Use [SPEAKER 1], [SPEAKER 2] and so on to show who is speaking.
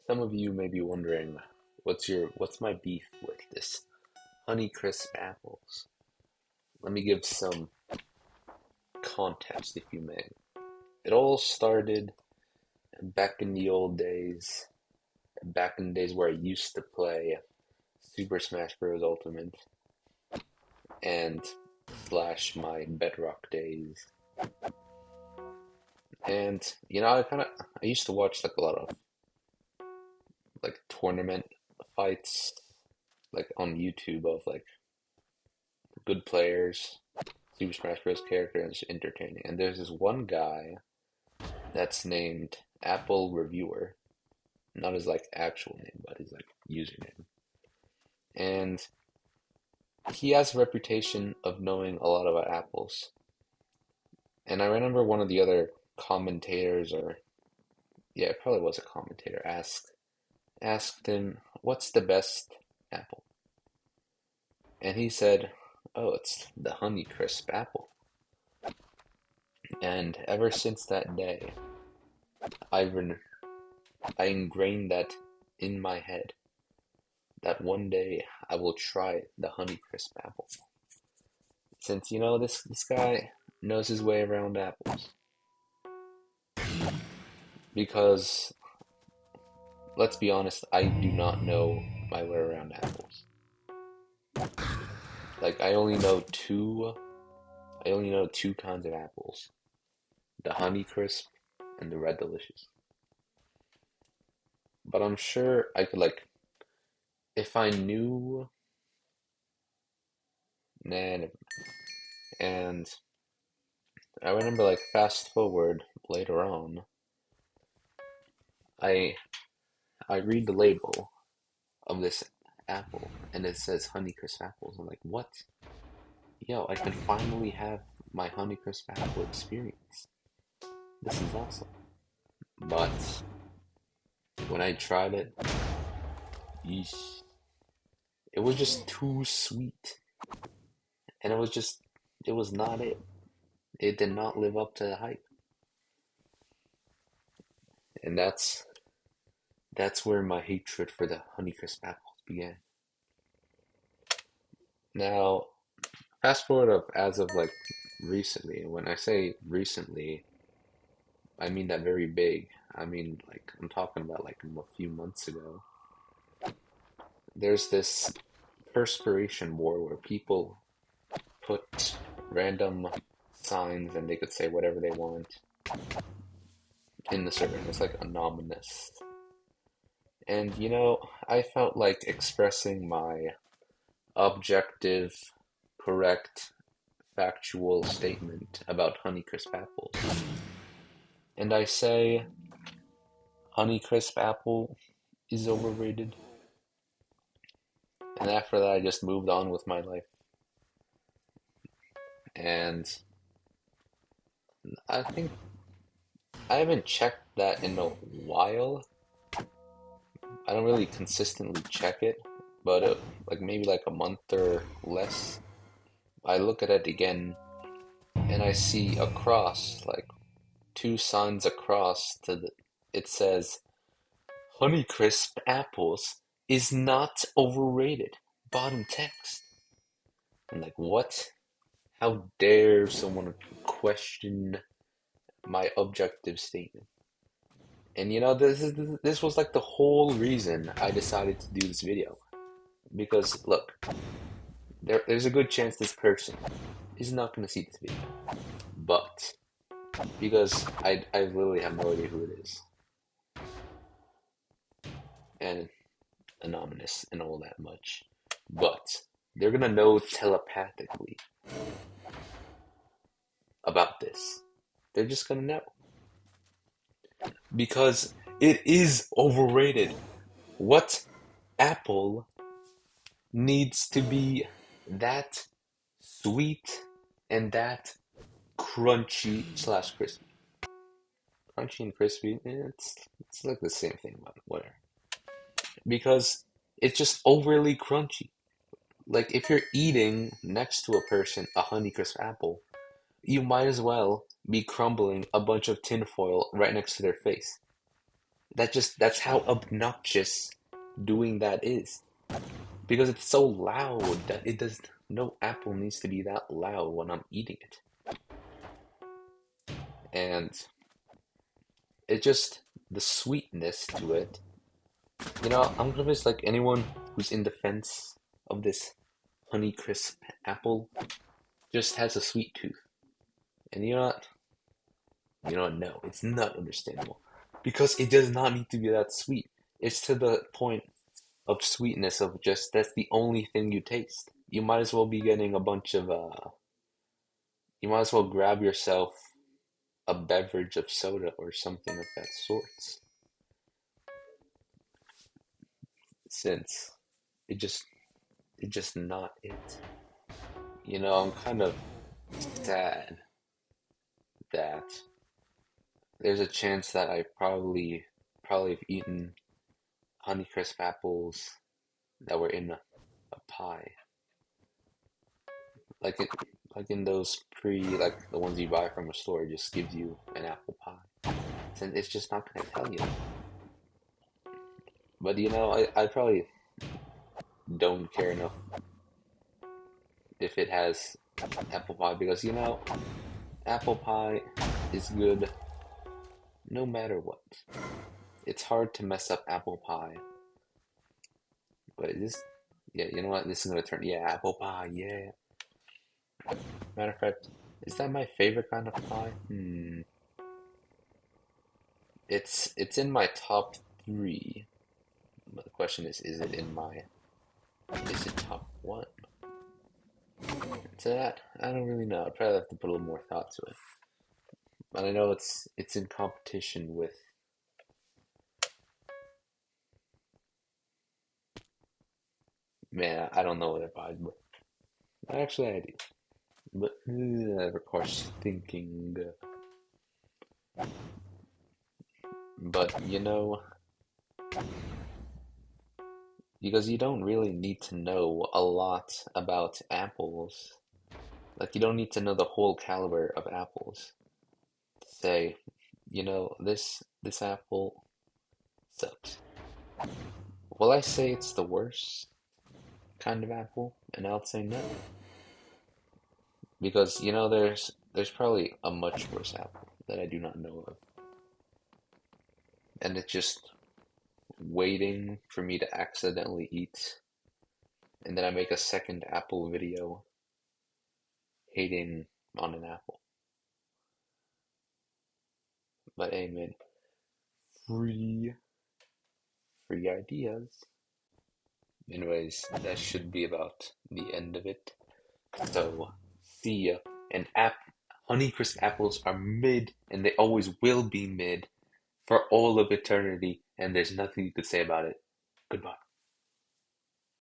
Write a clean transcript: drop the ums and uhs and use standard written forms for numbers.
[SPEAKER 1] Some of you may be wondering, what's my beef with this honeycrisp apples? Let me give some context, if you may. It all started back in the old days, back in the days where I used to play Super Smash Bros. Ultimate and slash my Bedrock days. And I used to watch like a lot of like tournament fights like on YouTube of like good players, Super Smash Bros. Characters, entertaining. And there's this one guy that's named Apple Reviewer, not his like actual name, but his like username. And he has a reputation of knowing a lot about apples. And I remember one of the other commentators, or yeah, it probably was a commentator, asked him, "What's the best apple?" And he said, "Oh, it's the Honeycrisp apple." And ever since that day, I've I ingrained that in my head that one day I will try the Honeycrisp apple. Since this guy knows his way around apples. Because let's be honest, I do not know my way around apples. Like I only know two kinds of apples. The Honeycrisp and the Red Delicious. But I'm sure I could like if I knew nah, never and I remember like fast forward later on, I I read the label of this apple and it says Honeycrisp apples. I'm like, what? Yo, I can finally have my Honeycrisp apple experience. This is awesome. But when I tried it, yeesh, it was just too sweet. And it was not it. It did not live up to the hype. And that's where my hatred for the Honeycrisp apples began. Now, fast forward of as of like recently, when I say recently, I mean that very big. I mean like I'm talking about like a few months ago. There's this perspiration war where people put random signs and they could say whatever they want in the server. And it's like anonymous. And I felt like expressing my objective, correct, factual statement about Honeycrisp apples. And I say Honeycrisp apple is overrated. And after that, I just moved on with my life. And I think I haven't checked that in a while. I don't really consistently check it, but like maybe like a month or less, I look at it again and I see across, like two signs across it says Honeycrisp apples is not overrated. Bottom text. I'm like, what? How dare someone question my objective statement? And this was like the whole reason I decided to do this video. Because look, there's a good chance this person is not gonna see this video. But because I literally have no idea who it is. And anonymous and all that much. But they're gonna know telepathically about this. They're just gonna know. Because it is overrated. What apple needs to be that sweet and that crunchy slash crispy? Crunchy and crispy, it's like the same thing, but whatever. Because it's just overly crunchy. Like if you're eating next to a person a Honeycrisp apple, you might as well be crumbling a bunch of tinfoil right next to their face. That's how obnoxious doing that is. Because it's so loud that it does no apple needs to be that loud when I'm eating it. And it just the sweetness to it. I'm convinced like anyone who's in defense of this honeycrisp apple just has a sweet tooth. And no, it's not understandable. Because it does not need to be that sweet. It's to the point of sweetness of just that's the only thing you taste. You might as well be getting a bunch of you might as well grab yourself a beverage of soda or something of that sort. Since it just it's just not it. I'm kind of sad that there's a chance that I probably have eaten Honeycrisp apples that were in a pie. Like it like in those like the ones you buy from a store, it just gives you an apple pie. And it's just not gonna tell you. But I probably don't care enough if it has apple pie because apple pie is good no matter what. It's hard to mess up apple pie. But yeah, you know what? This is gonna turn, yeah, apple pie, yeah. Matter of fact, is that my favorite kind of pie? It's in my top three. But the question is it top one? To that, I don't really know. I'd probably have to put a little more thought to it. But I know it's in competition with, man, I don't know what it buys, but actually I do. But that requires thinking. But because you don't really need to know a lot about apples. Like you don't need to know the whole caliber of apples to say, this apple sucks. Will I say it's the worst kind of apple? And I'll say no. Because there's probably a much worse apple that I do not know of. And it's just waiting for me to accidentally eat. And then I make a second apple video hating on an apple. But hey, man, free, free ideas. Anyways, that should be about the end of it. So, see ya. And Honeycrisp apples are mid, and they always will be mid for all of eternity, and there's nothing you could say about it. Goodbye.